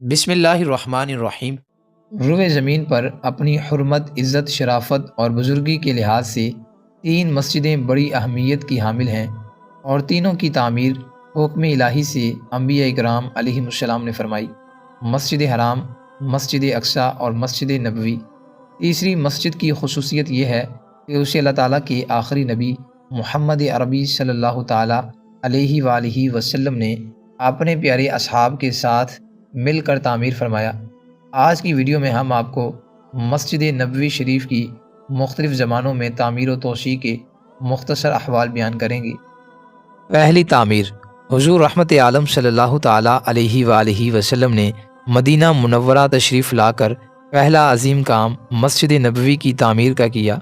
بسم اللہ الرحمن الرحیم۔ روئے زمین پر اپنی حرمت، عزت، شرافت اور بزرگی کے لحاظ سے تین مسجدیں بڑی اہمیت کی حامل ہیں، اور تینوں کی تعمیر حکم الہی سے انبیاء اکرام علیہم السلام نے فرمائی: مسجد حرام، مسجد اقصیٰ اور مسجد نبوی۔ تیسری مسجد کی خصوصیت یہ ہے کہ اسے اللہ تعالیٰ کے آخری نبی محمد عربی صلی اللہ تعالیٰ علیہ وآلہ وسلم نے اپنے پیارے اصحاب کے ساتھ مل کر تعمیر فرمایا۔ آج کی ویڈیو میں ہم آپ کو مسجد نبوی شریف کی مختلف زمانوں میں تعمیر و توسیع کے مختصر احوال بیان کریں گے۔ پہلی تعمیر۔ حضور رحمت عالم صلی اللہ تعالیٰ علیہ وآلہ وسلم نے مدینہ منورہ تشریف لا کر پہلا عظیم کام مسجد نبوی کی تعمیر کا کیا۔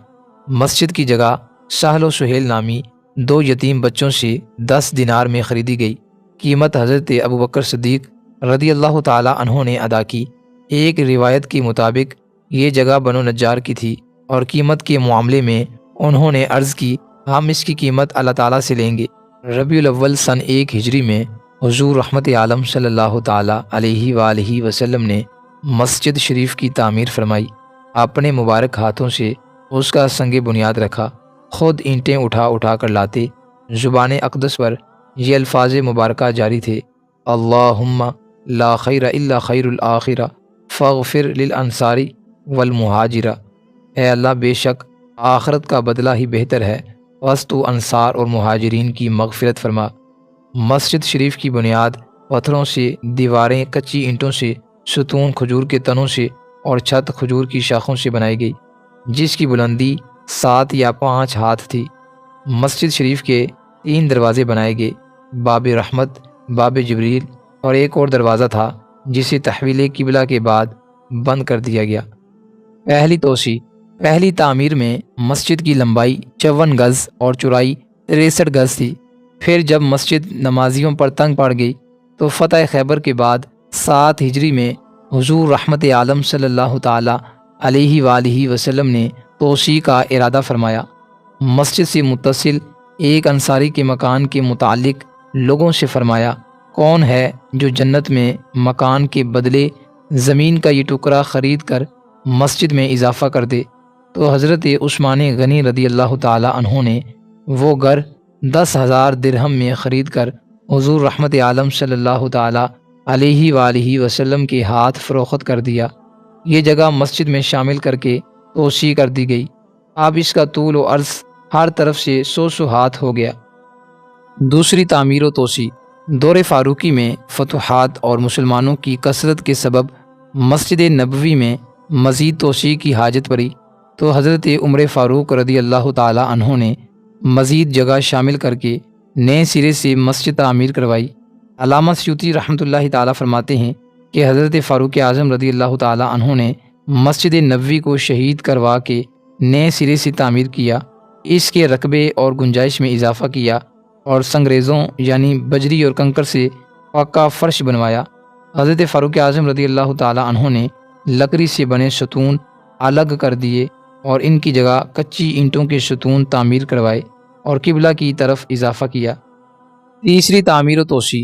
مسجد کی جگہ سہل و سہیل نامی دو یتیم بچوں سے 10 دینار میں خریدی گئی۔ قیمت حضرت ابوبکر صدیق رضی اللہ تعالیٰ عنہ نے ادا کی۔ ایک روایت کے مطابق یہ جگہ بنو نجار کی تھی، اور قیمت کے معاملے میں انہوں نے عرض کی: ہم اس کی قیمت اللہ تعالیٰ سے لیں گے۔ ربیع الاول سن 1 ہجری میں حضور رحمت عالم صلی اللہ تعالیٰ علیہ وآلہ وسلم نے مسجد شریف کی تعمیر فرمائی۔ اپنے مبارک ہاتھوں سے اس کا سنگ بنیاد رکھا، خود اینٹیں اٹھا اٹھا کر لاتے۔ زبان اقدس پر یہ الفاظ مبارکہ جاری تھے: اللہم لا خیر الا خیر الآخرہ فاغفر للانصار والمہاجرہ۔ اے اللہ، بے شک آخرت کا بدلہ ہی بہتر ہے، بس تو انصار اور مہاجرین کی مغفرت فرما۔ مسجد شریف کی بنیاد پتھروں سے، دیواریں کچی اینٹوں سے، ستون کھجور کے تنوں سے اور چھت کھجور کی شاخوں سے بنائی گئی، جس کی بلندی 7 یا 5 ہاتھ تھی۔ مسجد شریف کے 3 دروازے بنائے گئے: باب رحمت، باب جبریل، اور ایک اور دروازہ تھا جسے تحویل قبلہ کے بعد بند کر دیا گیا۔ پہلی توسیع۔ پہلی تعمیر میں مسجد کی لمبائی 54 گز اور چوڑائی 63 گز تھی۔ پھر جب مسجد نمازیوں پر تنگ پڑ گئی تو فتح خیبر کے بعد 7 ہجری میں حضور رحمت عالم صلی اللہ تعالیٰ علیہ وآلہ وسلم نے توسیع کا ارادہ فرمایا۔ مسجد سے متصل ایک انصاری کے مکان کے متعلق لوگوں سے فرمایا: کون ہے جو جنت میں مکان کے بدلے زمین کا یہ ٹکڑا خرید کر مسجد میں اضافہ کر دے؟ تو حضرت عثمان غنی رضی اللہ تعالیٰ عنہ نے وہ گھر 10,000 درہم میں خرید کر حضور رحمت عالم صلی اللہ تعالیٰ علیہ وآلہ وسلم کے ہاتھ فروخت کر دیا۔ یہ جگہ مسجد میں شامل کر کے توسیع کر دی گئی۔ اب اس کا طول و عرض ہر طرف سے 100 ہاتھ ہو گیا۔ دوسری تعمیر و توسیع۔ دور فاروقی میں فتوحات اور مسلمانوں کی کثرت کے سبب مسجد نبوی میں مزید توسیع کی حاجت پڑی، تو حضرت عمر فاروق رضی اللہ تعالیٰ عنہ نے مزید جگہ شامل کر کے نئے سرے سے مسجد تعمیر کروائی۔ علامہ سیوطی رحمۃ اللہ تعالیٰ فرماتے ہیں کہ حضرت فاروق اعظم رضی اللہ تعالیٰ عنہ نے مسجد نبوی کو شہید کروا کے نئے سرے سے تعمیر کیا، اس کے رقبے اور گنجائش میں اضافہ کیا، اور سنگریزوں یعنی بجری اور کنکر سے پکا فرش بنوایا۔ حضرت فاروق اعظم رضی اللہ تعالیٰ عنہ نے لکڑی سے بنے ستون الگ کر دیے اور ان کی جگہ کچی اینٹوں کے ستون تعمیر کروائے اور قبلہ کی طرف اضافہ کیا۔ تیسری تعمیر و توسیع۔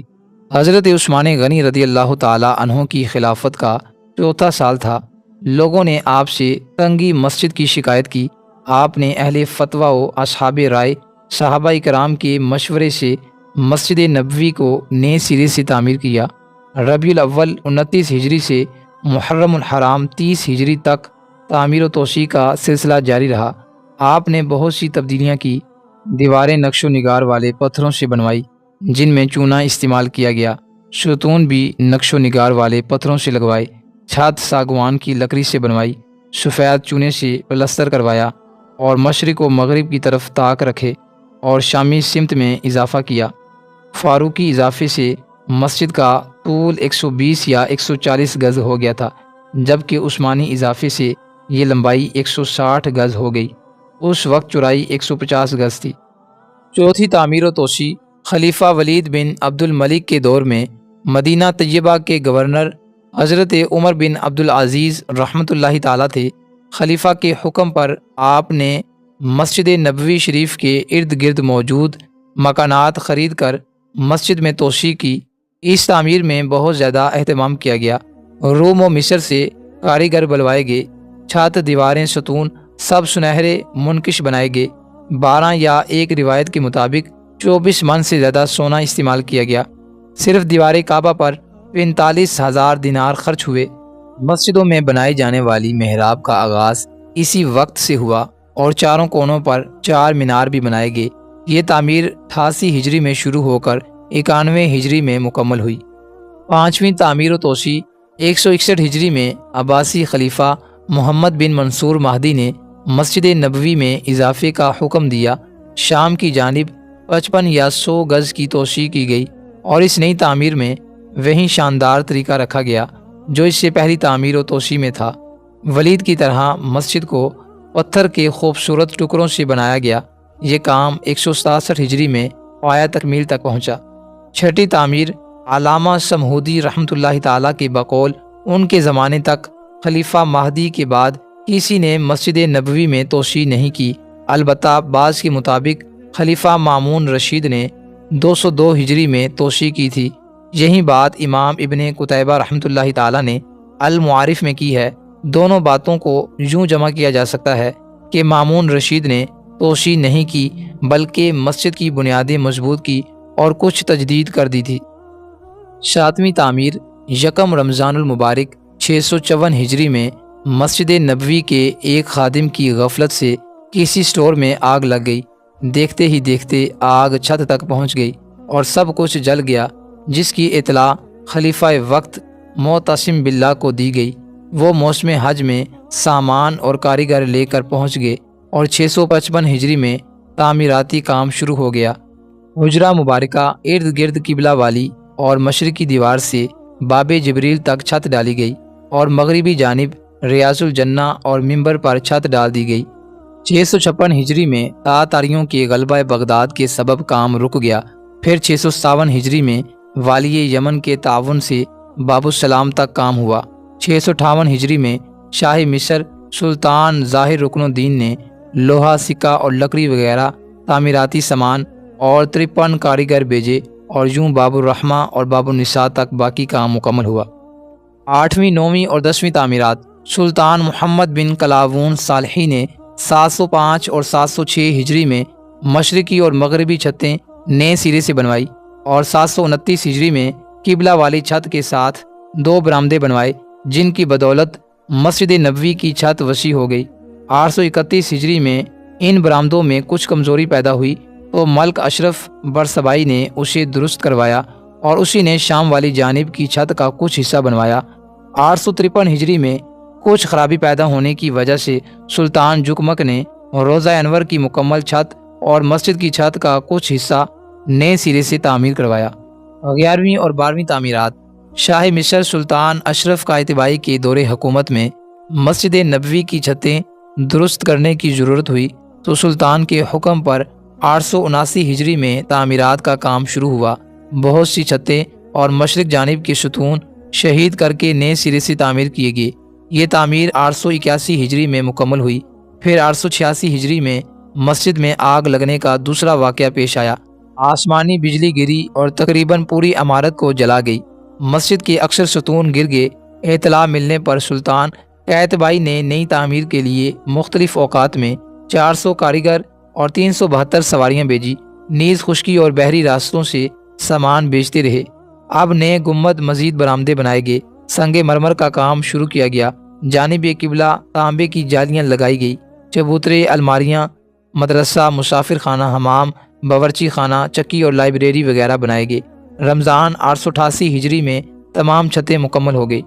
حضرت عثمان غنی رضی اللہ تعالیٰ عنہ کی خلافت کا 4تھا سال تھا۔ لوگوں نے آپ سے تنگی مسجد کی شکایت کی۔ آپ نے اہل فتویٰ و اصحاب رائے صحابہ کرام کے مشورے سے مسجد نبوی کو نئے سرے سے تعمیر کیا۔ ربیع الاول 29 ہجری سے محرم الحرام 30 ہجری تک تعمیر و توسیع کا سلسلہ جاری رہا۔ آپ نے بہت سی تبدیلیاں کی۔ دیواریں نقش و نگار والے پتھروں سے بنوائی جن میں چونا استعمال کیا گیا۔ ستون بھی نقش و نگار والے پتھروں سے لگوائے۔ چھت ساگوان کی لکڑی سے بنوائی۔ سفید چونے سے پلستر کروایا اور مشرق و مغرب کی طرف تاک رکھے اور شامی سمت میں اضافہ کیا۔ فاروقی اضافے سے مسجد کا طول 120 یا 140 گز ہو گیا تھا، جبکہ عثمانی اضافے سے یہ لمبائی 160 گز ہو گئی۔ اس وقت چوڑائی 150 گز تھی۔ چوتھی تعمیر و توسیع۔ خلیفہ ولید بن عبد الملک کے دور میں مدینہ طیبہ کے گورنر حضرت عمر بن عبد العزیز رحمۃ اللہ تعالیٰ تھے۔ خلیفہ کے حکم پر آپ نے مسجد نبوی شریف کے ارد گرد موجود مکانات خرید کر مسجد میں توسیع کی۔ اس تعمیر میں بہت زیادہ اہتمام کیا گیا۔ روم و مصر سے کاریگر بلوائے گئے، چھت، دیواریں، ستون سب سنہرے منقش بنائے گئے۔ 12 یا ایک روایت کے مطابق 24 من سے زیادہ سونا استعمال کیا گیا۔ صرف دیوار کعبہ پر 45,000 دینار خرچ ہوئے۔ مسجدوں میں بنائی جانے والی محراب کا آغاز اسی وقت سے ہوا اور چاروں کونوں پر 4 مینار بھی بنائے گئے۔ یہ تعمیر 88 ہجری میں شروع ہو کر 91 ہجری میں مکمل ہوئی۔ 5ویں تعمیر و توسیع 161 ہجری میں عباسی خلیفہ محمد بن منصور مہدی نے مسجد نبوی میں اضافے کا حکم دیا۔ شام کی جانب 55 یا 100 گز کی توسیع کی گئی اور اس نئی تعمیر میں وہی شاندار طریقہ رکھا گیا جو اس سے پہلی تعمیر و توسیع میں تھا۔ ولید کی طرح مسجد کو پتھر کے خوبصورت ٹکڑوں سے بنایا گیا۔ یہ کام 167 ہجری میں پایہ تکمیل تک پہنچا۔ 6ٹھی تعمیر علامہ سمہودی رحمۃ اللہ تعالیٰ کے بقول ان کے زمانے تک خلیفہ مہدی کے بعد کسی نے مسجد نبوی میں توسیع نہیں کی، البتہ بعض کے مطابق خلیفہ مامون رشید نے 202 ہجری میں توسیع کی تھی۔ یہی بات امام ابن قتیبہ رحمۃ اللہ تعالیٰ نے المعارف میں کی ہے۔ دونوں باتوں کو یوں جمع کیا جا سکتا ہے کہ مامون رشید نے توسیع نہیں کی بلکہ مسجد کی بنیادیں مضبوط کی اور کچھ تجدید کر دی تھی۔ 7ویں تعمیر 1 رمضان المبارک 654 ہجری میں مسجد نبوی کے ایک خادم کی غفلت سے کسی سٹور میں آگ لگ گئی۔ دیکھتے ہی دیکھتے آگ چھت تک پہنچ گئی اور سب کچھ جل گیا، جس کی اطلاع خلیفہ وقت معتصم باللہ کو دی گئی۔ وہ موسم حج میں سامان اور کاریگر لے کر پہنچ گئے اور 655 ہجری میں تعمیراتی کام شروع ہو گیا۔ حجرہ مبارکہ ارد گرد قبلہ والی اور مشرقی دیوار سے باب جبریل تک چھت ڈالی گئی اور مغربی جانب ریاض الجنہ اور ممبر پر چھت ڈال دی گئی۔ 656 ہجری میں تاتاریوں کے غلبہ بغداد کے سبب کام رک گیا۔ پھر 657 ہجری میں والی یمن کے تعاون سے باب السلام تک کام ہوا۔ 658 ہجری میں شاہ مصر سلطان ظاہر رکن الدین نے لوہا، سکہ اور لکڑی وغیرہ تعمیراتی سامان اور 53 کاریگر بھیجے اور یوں باب الرحمہ اور باب النساء تک باقی کام مکمل ہوا۔ 8ویں، 9ویں اور 10ویں تعمیرات سلطان محمد بن کلاوون صالحی نے 705 اور 706 ہجری میں مشرقی اور مغربی چھتیں نئے سرے سے بنوائی اور 729 ہجری میں قبلہ والی چھت کے ساتھ 2 برآمدے بنوائے، جن کی بدولت مسجد نبوی کی چھت وسیع ہو گئی۔ 831 ہجری میں ان برآمدوں میں کچھ کمزوری پیدا ہوئی تو ملک اشرف برسبائی نے اسے درست کروایا اور اسی نے شام والی جانب کی چھت کا کچھ حصہ بنوایا۔ 853 ہجری میں کچھ خرابی پیدا ہونے کی وجہ سے سلطان جکمک نے روضہ انور کی مکمل چھت اور مسجد کی چھت کا کچھ حصہ نئے سرے سے تعمیر کروایا۔ 11ویں اور 12ویں تعمیرات شاہ مصر سلطان اشرف قائتبائی کے دور حکومت میں مسجد نبوی کی چھتیں درست کرنے کی ضرورت ہوئی تو سلطان کے حکم پر 879 ہجری میں تعمیرات کا کام شروع ہوا۔ بہت سی چھتیں اور مشرق جانب کے ستون شہید کر کے نئے سرے سے تعمیر کیے گئے۔ یہ تعمیر 881 ہجری میں مکمل ہوئی۔ پھر 886 ہجری میں مسجد میں آگ لگنے کا دوسرا واقعہ پیش آیا۔ آسمانی بجلی گری اور تقریباً پوری عمارت کو جلا گئی۔ مسجد کے اکثر ستون گر گئے۔ اطلاع ملنے پر سلطان قائتبائی نے نئی تعمیر کے لیے مختلف اوقات میں 400 کاریگر اور 372 سواریاں بھیجی، نیز خشکی اور بحری راستوں سے سامان بیچتے رہے۔ اب نئے گنبد، مزید برآمدے بنائے گئے، سنگ مرمر کا کام شروع کیا گیا، جانب قبلہ تانبے کی جالیاں لگائی گئی، چبوترے، الماریاں، مدرسہ، مسافر خانہ، حمام، باورچی خانہ، چکی اور لائبریری وغیرہ بنائے گئے۔ رمضان 888 ہجری میں تمام چھتیں مکمل ہو گئی۔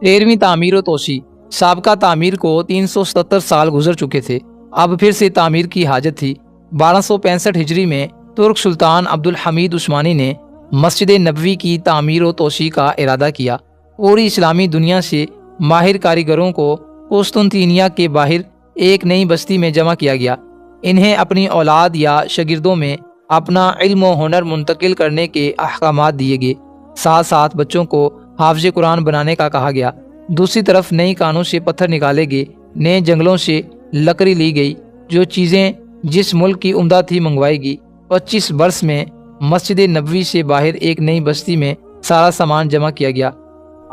13ویں تعمیر و توسیع سابقہ تعمیر کو 377 سال گزر چکے تھے، اب پھر سے تعمیر کی حاجت تھی۔ 1265 ہجری میں ترک سلطان عبد الحمید عثمانی نے مسجد نبوی کی تعمیر و توسیع کا ارادہ کیا۔ پوری اسلامی دنیا سے ماہر کاریگروں کو قسطنطنیہ کے باہر ایک نئی بستی میں جمع کیا گیا۔ انہیں اپنی اولاد یا شاگردوں میں اپنا علم و ہنر منتقل کرنے کے احکامات دیے گئے، ساتھ ساتھ بچوں کو حافظ قرآن بنانے کا کہا گیا۔ دوسری طرف نئی کانوں سے پتھر نکالے گئے، نئے جنگلوں سے لکڑی لی گئی، جو چیزیں جس ملک کی عمدہ تھی منگوائی گئی۔ 25 برس میں مسجد نبوی سے باہر ایک نئی بستی میں سارا سامان جمع کیا گیا۔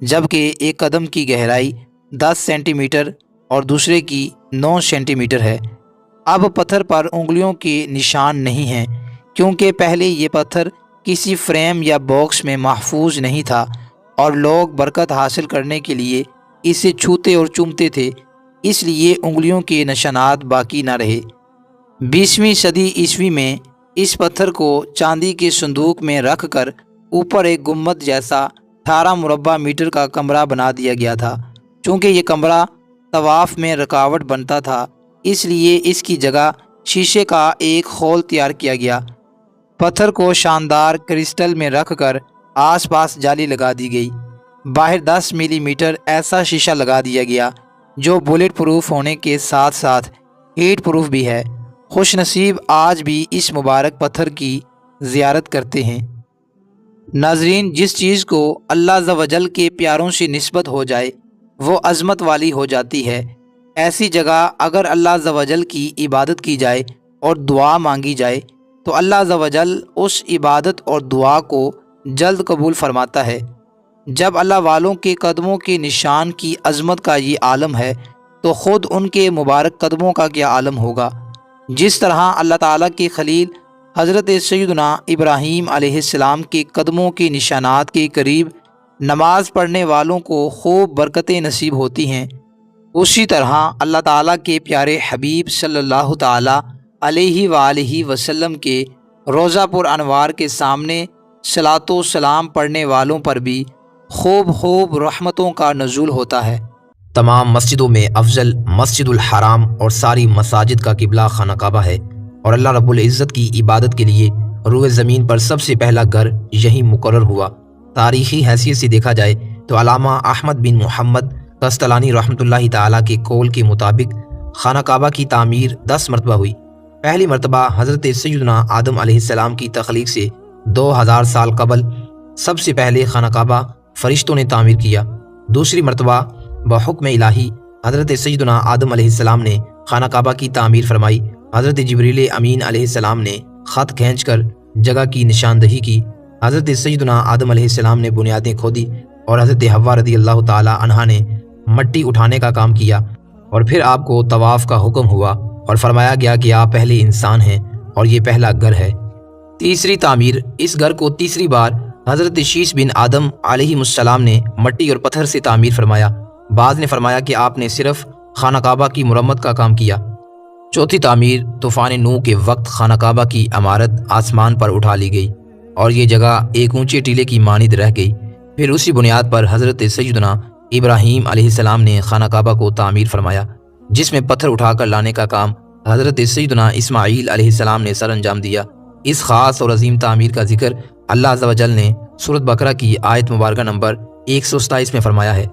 جبکہ ایک قدم کی گہرائی 10 سینٹی میٹر اور دوسرے کی 9 سینٹی میٹر ہے۔ اب پتھر پر انگلیوں کے نشان نہیں ہیں، کیونکہ پہلے یہ پتھر کسی فریم یا باکس میں محفوظ نہیں تھا اور لوگ برکت حاصل کرنے کے لیے اسے چھوتے اور چومتے تھے، اس لیے انگلیوں کے نشانات باقی نہ رہے۔ 20ویں صدی عیسوی میں اس پتھر کو چاندی کے صندوق میں رکھ کر اوپر ایک گنبد جیسا 18 مربع میٹر کا کمرہ بنا دیا گیا تھا۔ چونکہ یہ کمرہ طواف میں رکاوٹ بنتا تھا، اس لیے اس کی جگہ شیشے کا ایک خول تیار کیا گیا۔ پتھر کو شاندار کرسٹل میں رکھ کر آس پاس جالی لگا دی گئی۔ باہر 10 ملی میٹر ایسا شیشہ لگا دیا گیا جو بلیٹ پروف ہونے کے ساتھ ساتھ ہیٹ پروف بھی ہے۔ خوش نصیب آج بھی اس مبارک پتھر کی زیارت کرتے ہیں۔ ناظرین، جس چیز کو اللہ عز و جل کے پیاروں سے نسبت ہو جائے وہ عظمت والی ہو جاتی ہے۔ ایسی جگہ اگر اللہ عز و جل کی عبادت کی جائے اور دعا مانگی جائے تو اللہ عز و جل اس عبادت اور دعا کو جلد قبول فرماتا ہے۔ جب اللہ والوں کے قدموں کے نشان کی عظمت کا یہ عالم ہے تو خود ان کے مبارک قدموں کا کیا عالم ہوگا۔ جس طرح اللہ تعالیٰ کے خلیل حضرت سیدنا ابراہیم علیہ السلام کے قدموں کے نشانات کے قریب نماز پڑھنے والوں کو خوب برکتیں نصیب ہوتی ہیں، اسی طرح اللہ تعالیٰ کے پیارے حبیب صلی اللہ تعالیٰ علیہ وآلہ وسلم کے روضہ پر انوار کے سامنے صلاۃ و سلام پڑھنے والوں پر بھی خوب رحمتوں کا نزول ہوتا ہے۔ تمام مسجدوں میں افضل مسجد الحرام اور ساری مساجد کا قبلہ خانہ کعبہ ہے، اور اللہ رب العزت کی عبادت کے لیے روئے زمین پر سب سے پہلا گھر یہی مقرر ہوا۔ تاریخی حیثیت سے دیکھا جائے تو علامہ احمد بن محمد قسطلانی رحمۃ اللہ تعالیٰ کے قول کے مطابق خانہ کعبہ کی تعمیر 10 مرتبہ ہوئی۔ پہلی مرتبہ حضرت سیدنا آدم علیہ السلام کی تخلیق سے 2000 سال قبل سب سے پہلے خانہ کعبہ فرشتوں نے تعمیر کیا۔ دوسری مرتبہ بحکم الہی حضرت سیدنا آدم علیہ السلام نے خانہ کعبہ کی تعمیر فرمائی۔ حضرت جبریل امین علیہ السلام نے خط کھینچ کر جگہ کی نشاندہی کی۔ حضرت سیدنا آدم علیہ السلام نے بنیادیں کھودی اور حضرت حوا رضی اللہ تعالی عنہا نے مٹی اٹھانے کا کام کیا، اور پھر آپ کو طواف کا حکم ہوا اور فرمایا گیا کہ آپ پہلے انسان ہیں اور یہ پہلا گھر ہے۔ تیسری تعمیر، اس گھر کو تیسری بار حضرت شیش بن آدم علیہ السلام نے مٹی اور پتھر سے تعمیر فرمایا۔ بعض نے فرمایا کہ آپ نے صرف خانہ کعبہ کی مرمت کا کام کیا۔ چوتھی تعمیر، طوفان نوح کے وقت خانہ کعبہ کی عمارت آسمان پر اٹھا لی گئی اور یہ جگہ ایک اونچے ٹیلے کی مانند رہ گئی۔ پھر اسی بنیاد پر حضرت سیدنا ابراہیم علیہ السلام نے خانہ کعبہ کو تعمیر فرمایا، جس میں پتھر اٹھا کر لانے کا کام حضرت سیدنا اسماعیل علیہ السلام نے سر انجام دیا۔ اس خاص اور عظیم تعمیر کا ذکر اللہ عز و جل نے سورۃ بقرہ کی آیت مبارکہ نمبر 127 میں فرمایا ہے۔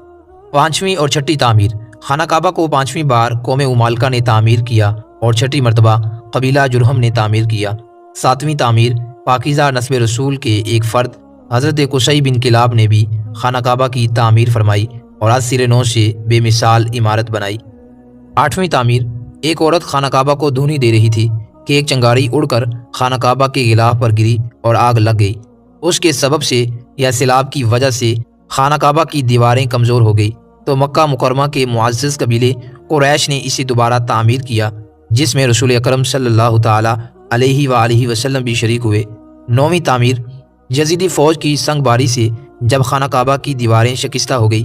پانچویں اور چھٹی تعمیر، خانہ کعبہ کو 5ویں بار قوم امالکہ نے تعمیر کیا اور چھٹی مرتبہ قبیلہ جرہم نے تعمیر کیا۔ 7ویں تعمیر، پاکیزہ نسب رسول کے ایک فرد حضرت قصی بن کلاب نے بھی خانہ کعبہ کی تعمیر فرمائی اور از سر نو سے بے مثال عمارت بنائی۔ 8ویں تعمیر، ایک عورت خانہ کعبہ کو دھونی دے رہی تھی کہ ایک چنگاری اڑ کر خانہ کعبہ کے غلاف پر گری اور آگ لگ گئی۔ اس کے سبب سے یا سیلاب کی وجہ سے خانہ کعبہ کی دیواریں کمزور ہو گئی تو مکہ مکرمہ کے معزز قبیلے قریش نے اسے دوبارہ تعمیر کیا، جس میں رسول اکرم صلی اللہ تعالی علیہ وآلہ وسلم بھی شریک ہوئے۔ 9ویں تعمیر، یزیدی فوج کی سنگ باری سے جب خانہ کعبہ کی دیواریں شکستہ ہو گئی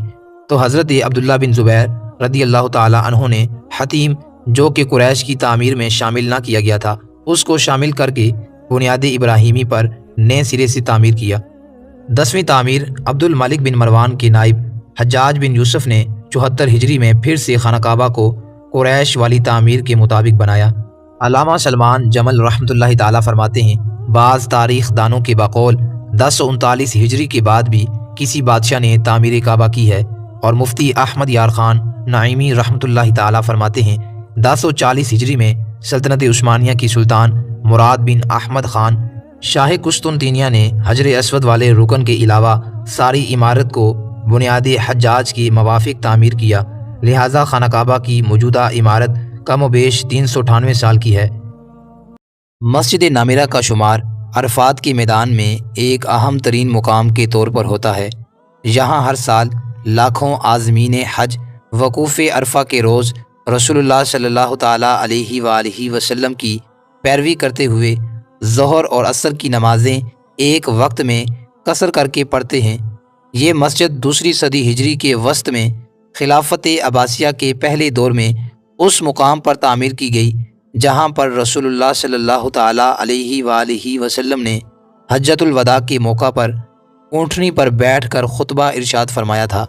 تو حضرت عبداللہ بن زبیر رضی اللہ تعالی عنہ نے حتیم، جو کہ قریش کی تعمیر میں شامل نہ کیا گیا تھا، اس کو شامل کر کے بنیاد ابراہیمی پر نئے سرے سے تعمیر کیا۔ 10ویں تعمیر، عبد الملک بن مروان کے نائب حجاج بن یوسف نے 74 ہجری میں پھر سے خانہ کعبہ کو قریش والی تعمیر کے مطابق بنایا۔ علامہ سلمان جمل رحمۃ اللہ تعالیٰ فرماتے ہیں، بعض تاریخ دانوں کے بقول 1039 ہجری کے بعد بھی کسی بادشاہ نے تعمیر کعبہ کی ہے، اور مفتی احمد یار خان نعیمی رحمۃ اللہ تعالیٰ فرماتے ہیں 1040 ہجری میں سلطنت عثمانیہ کی سلطان مراد بن احمد خان شاہ قسطنطینیہ نے حجر اسود والے رکن کے علاوہ ساری عمارت کو بنیاد حجاج کے موافق تعمیر کیا، لہٰذا خانہ کعبہ کی موجودہ عمارت کم و بیش 398 سال کی ہے۔ مسجد نامرہ کا شمار عرفات کے میدان میں ایک اہم ترین مقام کے طور پر ہوتا ہے۔ یہاں ہر سال لاکھوں عازمین حج وقوف عرفہ کے روز رسول اللہ صلی اللہ تعالیٰ علیہ وآلہ وسلم کی پیروی کرتے ہوئے ظہر اور عصر کی نمازیں ایک وقت میں قصر کر کے پڑھتے ہیں۔ یہ مسجد دوسری صدی ہجری کے وسط میں خلافت عباسیہ کے پہلے دور میں اس مقام پر تعمیر کی گئی جہاں پر رسول اللہ صلی اللہ تعالیٰ علیہ وآلہ وسلم نے حجۃ الوداع کے موقع پر اونٹنی پر بیٹھ کر خطبہ ارشاد فرمایا تھا۔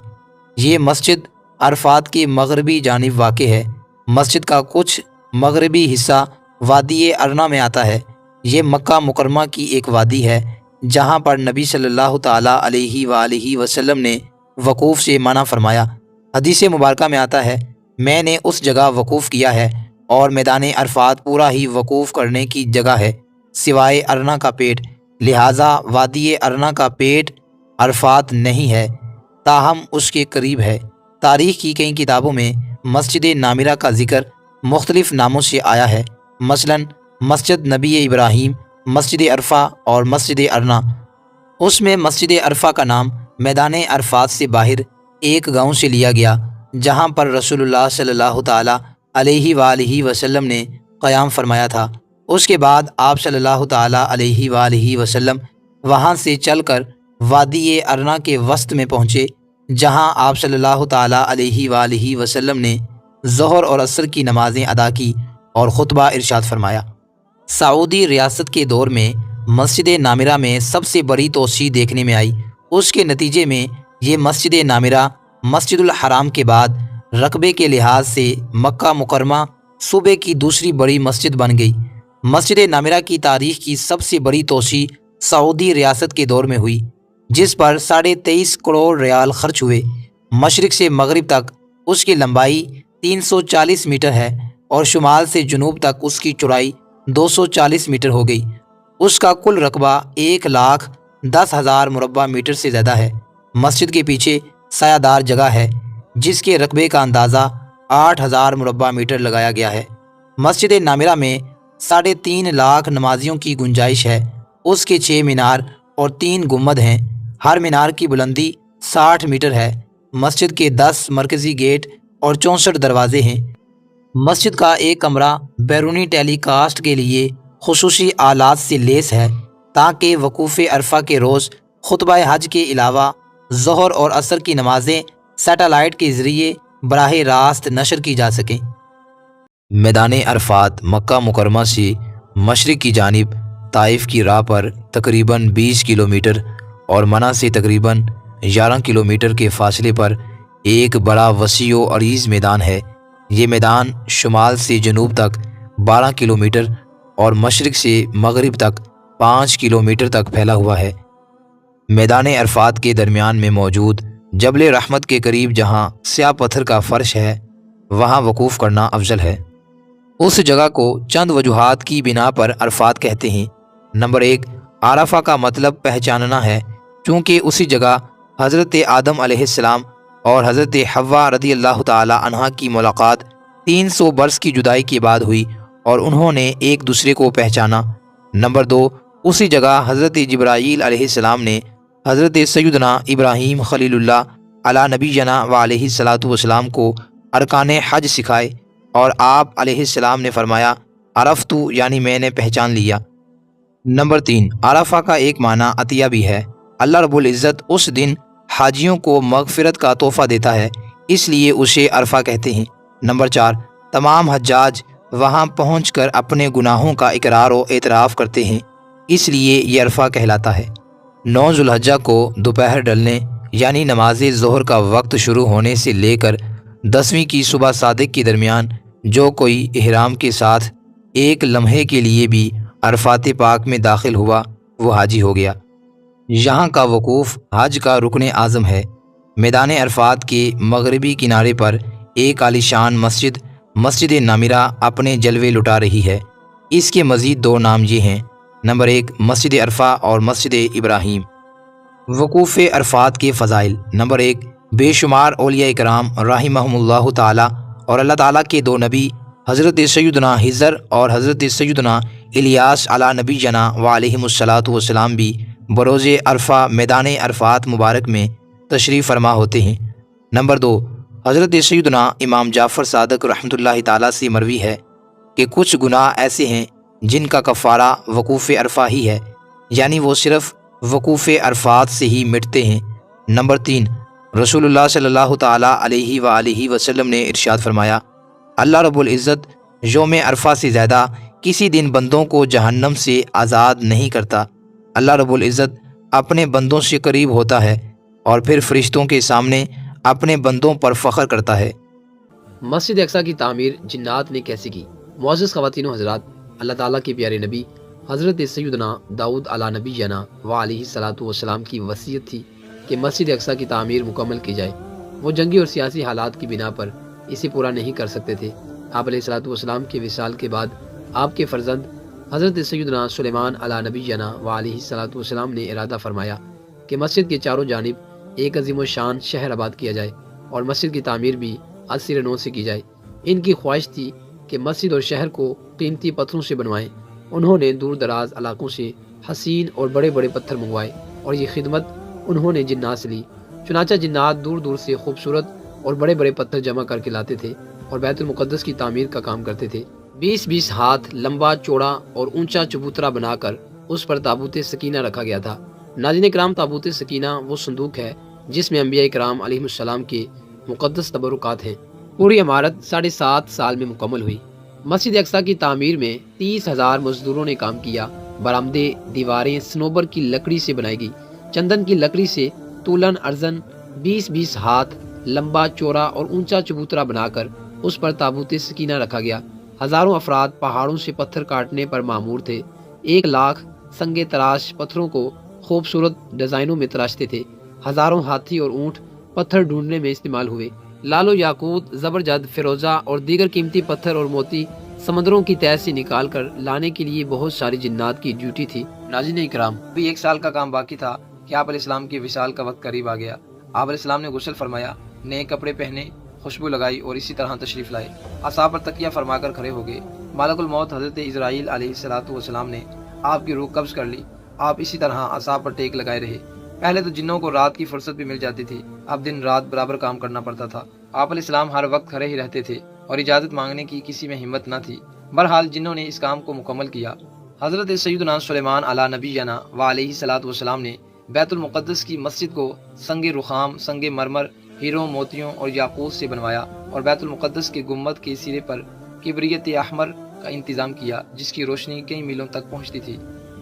یہ مسجد عرفات کے مغربی جانب واقع ہے۔ مسجد کا کچھ مغربی حصہ وادی ارنا میں آتا ہے۔ یہ مکہ مکرمہ کی ایک وادی ہے جہاں پر نبی صلی اللہ تعالیٰ علیہ وآلہ وسلم نے وقوف سے منع فرمایا۔ حدیث مبارکہ میں آتا ہے، میں نے اس جگہ وقوف کیا ہے اور میدان عرفات پورا ہی وقوف کرنے کی جگہ ہے سوائے ارنا کا پیٹ، لہٰذا وادی ارنا کا پیٹ عرفات نہیں ہے تاہم اس کے قریب ہے۔ تاریخ کی کئی کتابوں میں مسجد نامرہ کا ذکر مختلف ناموں سے آیا ہے، مثلاً مسجد نبی ابراہیم، مسجد عرفہ اور مسجد ارنا۔ اس میں مسجد عرفہ کا نام میدان عرفات سے باہر ایک گاؤں سے لیا گیا جہاں پر رسول اللہ صلی اللہ تعالیٰ علیہ وآلہ وسلم نے قیام فرمایا تھا۔ اس کے بعد آپ صلی اللہ تعالیٰ علیہ وآلہ وسلم وہاں سے چل کر وادی ارنا کے وسط میں پہنچے جہاں آپ صلی اللہ تعالیٰ علیہ وآلہ وسلم نے ظہر اور عصر کی نمازیں ادا کی اور خطبہ ارشاد فرمایا۔ سعودی ریاست کے دور میں مسجد نامرہ میں سب سے بڑی توسیع دیکھنے میں آئی۔ اس کے نتیجے میں یہ مسجد نامرہ مسجد الحرام کے بعد رقبے کے لحاظ سے مکہ مکرمہ صوبے کی دوسری بڑی مسجد بن گئی۔ مسجد نامرہ کی تاریخ کی سب سے بڑی توسیع سعودی ریاست کے دور میں ہوئی جس پر 23.5 کروڑ ریال خرچ ہوئے۔ مشرق سے مغرب تک اس کی لمبائی 340 میٹر ہے اور شمال سے جنوب تک اس کی چوڑائی 240 میٹر ہو گئی۔ اس کا کل رقبہ 1,10,000 مربع میٹر سے زیادہ ہے۔ مسجد کے پیچھے سایہ دار جگہ ہے جس کے رقبے کا اندازہ 8,000 مربع میٹر لگایا گیا ہے۔ مسجد نامرہ میں 3.5 لاکھ نمازیوں کی گنجائش ہے۔ اس کے 6 مینار اور 3 گنبد ہیں۔ ہر مینار کی بلندی 60 میٹر ہے۔ مسجد کے 10 مرکزی گیٹ اور 64 دروازے ہیں۔ مسجد کا ایک کمرہ بیرونی ٹیلی کاسٹ کے لیے خصوصی آلات سے لیس ہے تاکہ وقوف عرفہ کے روز خطبہ حج کے علاوہ ظہر اور عصر کی نمازیں سیٹلائٹ کے ذریعے براہ راست نشر کی جا سکیں۔ میدان عرفات مکہ مکرمہ سے مشرق کی جانب طائف کی راہ پر تقریباً 20 کلومیٹر اور منی سے تقریباً 11 کلومیٹر کے فاصلے پر ایک بڑا وسیع و عریض میدان ہے۔ یہ میدان شمال سے جنوب تک 12 کلومیٹر اور مشرق سے مغرب تک 5 کلومیٹر تک پھیلا ہوا ہے۔ میدان عرفات کے درمیان میں موجود جبل رحمت کے قریب جہاں سیاہ پتھر کا فرش ہے وہاں وقوف کرنا افضل ہے۔ اس جگہ کو چند وجوہات کی بنا پر عرفات کہتے ہیں۔ نمبر 1، عرفہ کا مطلب پہچاننا ہے چونکہ اسی جگہ حضرت آدم علیہ السلام اور حضرت حوا رضی اللہ تعالی عنہا کی ملاقات 300 برس کی جدائی کے بعد ہوئی اور انہوں نے ایک دوسرے کو پہچانا۔ نمبر 2، اسی جگہ حضرت جبرائیل علیہ السلام نے حضرت سیدنا ابراہیم خلیل اللہ علی نبینا و علیہ الصلاۃ والسلام کو ارکان حج سکھائے اور آپ علیہ السلام نے فرمایا عرفتو یعنی میں نے پہچان لیا۔ نمبر 3، عرفہ کا ایک معنی عطیہ بھی ہے۔ اللہ رب العزت اس دن حاجیوں کو مغفرت کا تحفہ دیتا ہے اس لیے اسے عرفہ کہتے ہیں۔ نمبر 4، تمام حجاج وہاں پہنچ کر اپنے گناہوں کا اقرار و اعتراف کرتے ہیں اس لیے یہ عرفہ کہلاتا ہے۔ 9 ذو الحجہ کو دوپہر ڈلنے یعنی نماز ظہر کا وقت شروع ہونے سے لے کر 10ویں کی صبح صادق کے درمیان جو کوئی احرام کے ساتھ ایک لمحے کے لیے بھی عرفات پاک میں داخل ہوا وہ حاجی ہو گیا۔ یہاں کا وقوف حج کا رکن اعظم ہے۔ میدان عرفات کے مغربی کنارے پر ایک عالیشان مسجد نامرہ اپنے جلوے لٹا رہی ہے۔ اس کے مزید 2 نام یہ ہیں، نمبر 1 مسجد عرفہ اور مسجد ابراہیم۔ وقوف عرفات کے فضائل۔ نمبر 1، بے شمار اولیاء اکرام رحمہم اللہ تعالی اور اللہ تعالیٰ کے 2 نبی حضرت سیدنا خضر اور حضرت سیدنا الیاس علی نبینا و علیہم الصلاۃ والسلام بھی بروز عرفہ میدان عرفات مبارک میں تشریف فرما ہوتے ہیں۔ نمبر 2، حضرت سیدنا امام جعفر صادق رحمۃ اللہ تعالیٰ سے مروی ہے کہ کچھ گناہ ایسے ہیں جن کا کفارہ وقوف عرفہ ہی ہے، یعنی وہ صرف وقوف عرفات سے ہی مٹتے ہیں۔ نمبر 3، رسول اللہ صلی اللہ تعالیٰ علیہ وآلہ وسلم نے ارشاد فرمایا، اللہ رب العزت یوم عرفہ سے زیادہ کسی دن بندوں کو جہنم سے آزاد نہیں کرتا۔ اللہ رب العزت اپنے بندوں سے قریب ہوتا ہے اور پھر فرشتوں کے سامنے اپنے بندوں پر فخر کرتا ہے۔ مسجد اقصیٰ کی تعمیر جنات نے کیسے کی؟ معزز خواتین و حضرات، اللہ تعالیٰ کے پیارے نبی حضرت سیدنا داؤد علیہ نبی جنا و علیہ الصلاۃ والسلام کی وصیت تھی کہ مسجد اقصیٰ کی تعمیر مکمل کی جائے۔ وہ جنگی اور سیاسی حالات کی بنا پر اسے پورا نہیں کر سکتے تھے۔ آپ علیہ الصلاۃ والسلام کے وصال کے بعد آپ کے فرزند حضرت سیدنا سلیمان علیہ نبی جنا و علیہ الصلاۃ والسلام نے ارادہ فرمایا کہ مسجد کے چاروں جانب ایک عظیم و شان شہر آباد کیا جائے اور مسجد کی تعمیر بھی عصر نو سے کی جائے۔ ان کی خواہش تھی کہ مسجد اور شہر کو قیمتی پتھروں سے بنوائیں۔ انہوں نے دور دراز علاقوں سے حسین اور بڑے بڑے پتھر منگوائے اور یہ خدمت انہوں نے جنات سے لی۔ چنانچہ جنات دور دور سے خوبصورت اور بڑے بڑے پتھر جمع کر کے لاتے تھے اور بیت المقدس کی تعمیر کا کام کرتے تھے۔ 20-20 ہاتھ لمبا، چوڑا اور اونچا چبوترا بنا کر اس پر تابوت سکینہ رکھا گیا تھا۔ ناظرین کرام، تابوت سکینہ وہ صندوق ہے جس میں انبیاء کرام علیہ السلام کے مقدس تبرکات ہیں۔ پوری عمارت 7.5 سال میں مکمل ہوئی۔ مسجد اقصیٰ کی تعمیر میں 30,000 مزدوروں نے کام کیا۔ برآمدے، دیواریں صنوبر کی لکڑی سے بنائی گئی۔ چندن کی لکڑی سے طولن ارزن 20-20 ہاتھ لمبا، چوڑا اور اونچا چبوترا بنا کر اس پر تابوت سکینہ رکھا گیا۔ ہزاروں افراد پہاڑوں سے پتھر کاٹنے پر مامور تھے۔ 1 لاکھ سنگ تراش پتھروں کو خوبصورت ڈیزائنوں میں تراشتے تھے۔ ہزاروں ہاتھی اور اونٹ پتھر ڈھونڈنے میں استعمال ہوئے۔ لال و یاقوت، زبرجد، فیروزہ اور دیگر قیمتی پتھر اور موتی سمندروں کی تہہ سے نکال کر لانے کے لیے بہت ساری جنات کی ڈیوٹی تھی۔ ناظرین اکرام، ابھی 1 سال کا کام باقی تھا کہ آپ علیہ السلام کے وصال کا وقت قریب آ گیا۔ آپ علیہ السلام نے غسل فرمایا، نئے کپڑے پہنے، خوشبو لگائی اور اسی طرح تشریف لائے۔ عصا پر تکیہ فرما کر کھڑے ہو گئے۔ ملک الموت حضرت اسرائیل علیہ الصلاۃ والسلام نے آپ کی روح قبض کر لی۔ آپ اسی طرح عصا پر ٹیک لگائے رہے۔ پہلے تو جنوں کو رات کی فرصت بھی مل جاتی تھی، اب دن رات برابر کام کرنا پڑتا تھا۔ آپ علیہ السلام ہر وقت کھڑے ہی رہتے تھے اور اجازت مانگنے کی کسی میں ہمت نہ تھی۔ بہرحال جنوں نے اس کام کو مکمل کیا۔ حضرت سیدنا سلیمان علیہ نبی جنا و علیہ الصلاۃ والسلام نے بیت المقدس کی مسجد کو سنگ رخام، سنگ مرمر، ہیروں، موتیوں اور یاقوت سے بنوایا اور بیت المقدس کے گنبد کے سرے پر کبریت احمر کا انتظام کیا جس کی روشنی کئی میلوں تک پہنچتی تھی۔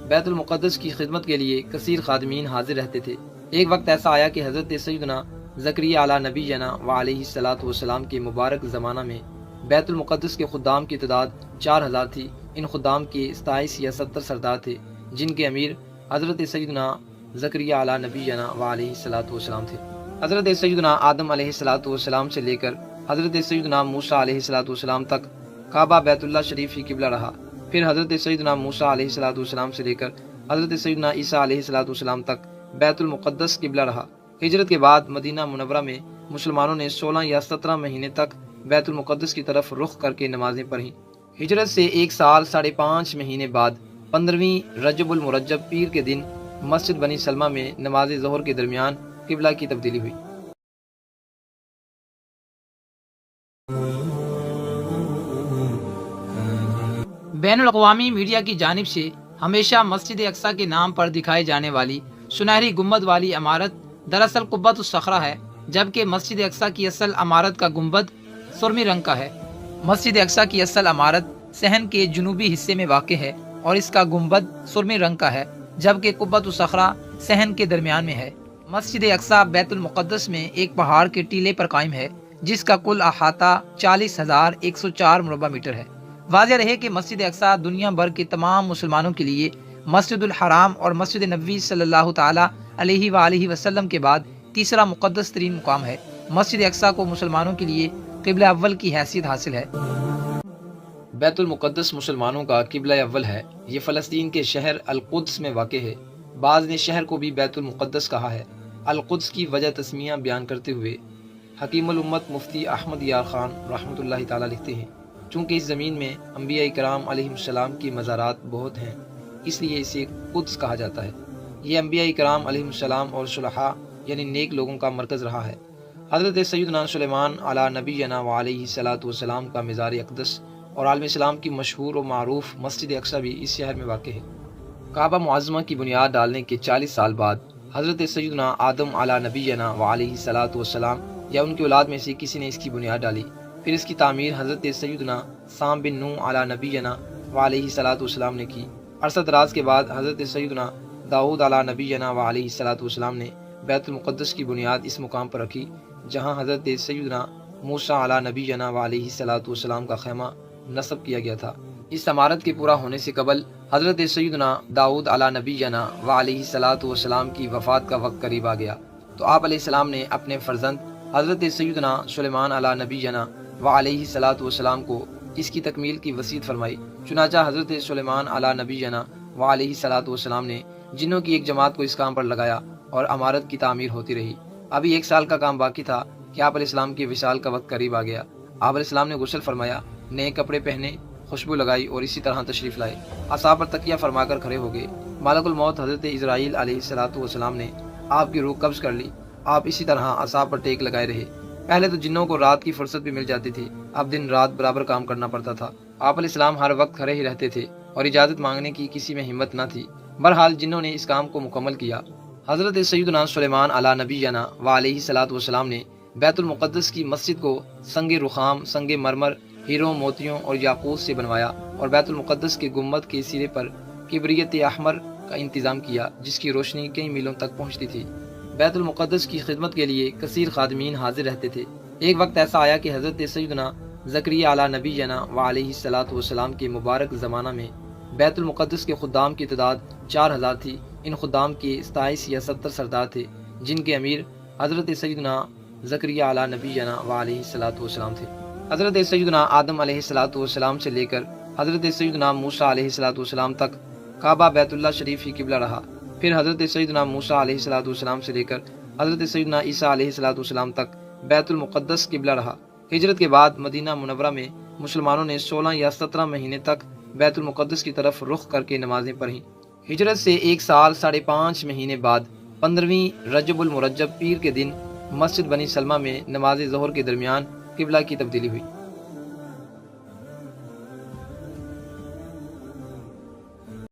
بیت المقدس کی خدمت کے لیے کثیر خادمین حاضر رہتے تھے۔ ایک وقت ایسا آیا کہ حضرت سیدنا زکریا علیہ نبی جنا و علیہ الصلاۃ والسلام کے مبارک زمانہ میں بیت المقدس کے خدام کی تعداد 4000 تھی۔ ان خدام کے 27 یا 70 سردار تھے جن کے امیر حضرت سیدنا زکریا علیہ نبی جنا و علیہ الصلاۃ والسلام تھے۔ حضرت سیدنا آدم علیہ الصلاۃ والسلام سے لے کر حضرت سیدنا موسیٰ علیہ الصلاۃ والسلام تک کعبہ بیت اللہ شریف ہی قبلہ رہا۔ پھر حضرت سیدنا موسیٰ علیہ الصلاۃ والسلام سے لے کر حضرت سیدنا عیسیٰ علیہ الصلاۃ والسلام تک بیت المقدس قبلہ رہا۔ ہجرت کے بعد مدینہ منورہ میں مسلمانوں نے 16 یا 17 مہینے تک بیت المقدس کی طرف رخ کر کے نمازیں پڑھیں۔ ہجرت سے 1 سال 5.5 مہینے بعد 15ویں رجب المرجب پیر کے دن مسجد بنی سلمہ میں نماز ظہر کے درمیان قبلہ کی تبدیلی ہوئی۔ بین الاقوامی میڈیا کی جانب سے ہمیشہ مسجد اقصیٰ کے نام پر دکھائی جانے والی سنہری گنبد والی عمارت دراصل قبۃ الصخرہ ہے، جبکہ مسجد اقصیٰ کی اصل عمارت کا گنبد سرمئی رنگ کا ہے۔ مسجد اقصیٰ کی اصل عمارت صحن کے جنوبی حصے میں واقع ہے اور اس کا گنبد سرمئی رنگ کا ہے، جبکہ قبۃ الصخرہ صحن کے درمیان میں ہے۔ مسجد اقصیٰ بیت المقدس میں ایک پہاڑ کے ٹیلے پر قائم ہے جس کا کل احاطہ 40,104 مربع میٹر ہے۔ واضح رہے کہ مسجد اقصیٰ دنیا بھر کے تمام مسلمانوں کے لیے مسجد الحرام اور مسجد نبوی صلی اللہ تعالی علیہ وآلہ وسلم کے بعد تیسرا مقدس ترین مقام ہے۔ مسجد اقصیٰ کو مسلمانوں کے لیے قبلہ اول کی حیثیت حاصل ہے۔ بیت المقدس مسلمانوں کا قبلہ اول ہے۔ یہ فلسطین کے شہر القدس میں واقع ہے۔ بعض نے شہر کو بھی بیت المقدس کہا ہے۔ القدس کی وجہ تسمیہ بیان کرتے ہوئے حکیم الامت مفتی احمد یار خان رحمۃ اللہ تعالیٰ لکھتے ہیں، چونکہ اس زمین میں انبیاء کرام علیہ السلام کی مزارات بہت ہیں، اس لیے اسے قدس کہا جاتا ہے۔ یہ انبیاء کرام علیہ السلام اور صلحاء یعنی نیک لوگوں کا مرکز رہا ہے۔ حضرت سیدنا سلیمان علی نبینا و علیہ الصلاۃ والسلام کا مزار اقدس اور عالم اسلام کی مشہور و معروف مسجد اقصی بھی اس شہر میں واقع ہے۔ کعبہ معظمہ کی بنیاد ڈالنے کے 40 سال بعد حضرت سیدنا آدم علی نبینا و علیہ الصلاۃ والسلام یا ان کی اولاد میں سے کسی نے اس کی بنیاد ڈالی۔ پھر اس کی تعمیر حضرت سیدنا سام بن نوح علی نبینا و علیہ الصلاۃ والسلام نے کی۔ عرصہ دراز کے بعد حضرت سیدنا داؤد علی نبینا و علیہ الصلاۃ والسلام نے بیت المقدس کی بنیاد اس مقام پر رکھی جہاں حضرت سیدنا موسیٰ علی نبینا و علیہ الصلاۃ والسلام کا خیمہ نصب کیا گیا تھا۔ اس عمارت کے پورا ہونے سے قبل حضرت سیدنا داؤد علی نبینا و علیہ الصلاۃ والسلام کی وفات کا وقت قریب آ گیا تو آپ علیہ السلام نے اپنے فرزند حضرت سیدنا سلیمان علی نبینا و علیہ الصلاۃ والسلام کو اس کی تکمیل کی وصیت فرمائی۔ چنانچہ حضرت سلیمان علی نبینا و علیہ الصلاۃ والسلام نے جنوں کی ایک جماعت کو اس کام پر لگایا اور عمارت کی تعمیر ہوتی رہی۔ ابھی 1 سال کا کام باقی تھا کہ آپ علیہ السلام کے وصال کا وقت قریب آ گیا۔ آپ علیہ السلام نے غسل فرمایا، نئے کپڑے پہنے، خوشبو لگائی اور اسی طرح تشریف لائے۔ اعصاب پر تکیہ فرما کر کھڑے ہو گئے۔ ملک الموت حضرت اسرائیل علیہ الصلاۃ والسلام نے آپ کی روح قبض کر لی۔ آپ اسی طرح اعصاب پر ٹیک لگائے رہے۔ پہلے تو جنوں کو رات کی فرصت بھی مل جاتی تھی، اب دن رات برابر کام کرنا پڑتا تھا۔ آپ علیہ السلام ہر وقت کھڑے ہی رہتے تھے اور اجازت مانگنے کی کسی میں ہمت نہ تھی۔ بہرحال جنوں نے اس کام کو مکمل کیا۔ حضرت سیدنا سلیمان علی نبینا و علیہ الصلاۃ والسلام نے بیت المقدس کی مسجد کو سنگ رخام، سنگ مرمر، ہیروں، موتیوں اور یاقوت سے بنوایا اور بیت المقدس کے گنبد کے سرے پر کبریت احمر کا انتظام کیا جس کی روشنی کئی میلوں تک پہنچتی تھی۔ بیت المقدس کی خدمت کے لیے کثیر خادمین حاضر رہتے تھے۔ ایک وقت ایسا آیا کہ حضرت سیدنا زکریا علی نبینا و علیہ الصلاۃ والسلام کے مبارک زمانہ میں بیت المقدس کے خدام کی تعداد 4000 تھی۔ ان خدام کے 27 یا 70 سردار تھے جن کے امیر حضرت سیدنا زکریا علی نبینا و علیہ الصلاۃ والسلام تھے۔ حضرت سیدنا آدم علیہ الصلاۃ والسلام سے لے کر حضرت سیدنا موسیٰ علیہ الصلاۃ والسلام تک کعبہ بیت اللہ شریف ہی قبلہ رہا۔ پھر حضرت سیدنا موسیٰ علیہ الصلاۃ والسلام سے لے کر حضرت سیدنا عیسیٰ علیہ الصلاۃ والسلام تک بیت المقدس قبلہ رہا۔ ہجرت کے بعد مدینہ منورہ میں مسلمانوں نے 16 یا 17 مہینے تک بیت المقدس کی طرف رخ کر کے نمازیں پڑھیں۔ ہجرت سے 1 سال 5.5 مہینے بعد 15ویں رجب المرجب پیر کے دن مسجد بنی سلمہ میں نماز ظہر کے درمیان قبلہ کی تبدیلی ہوئی۔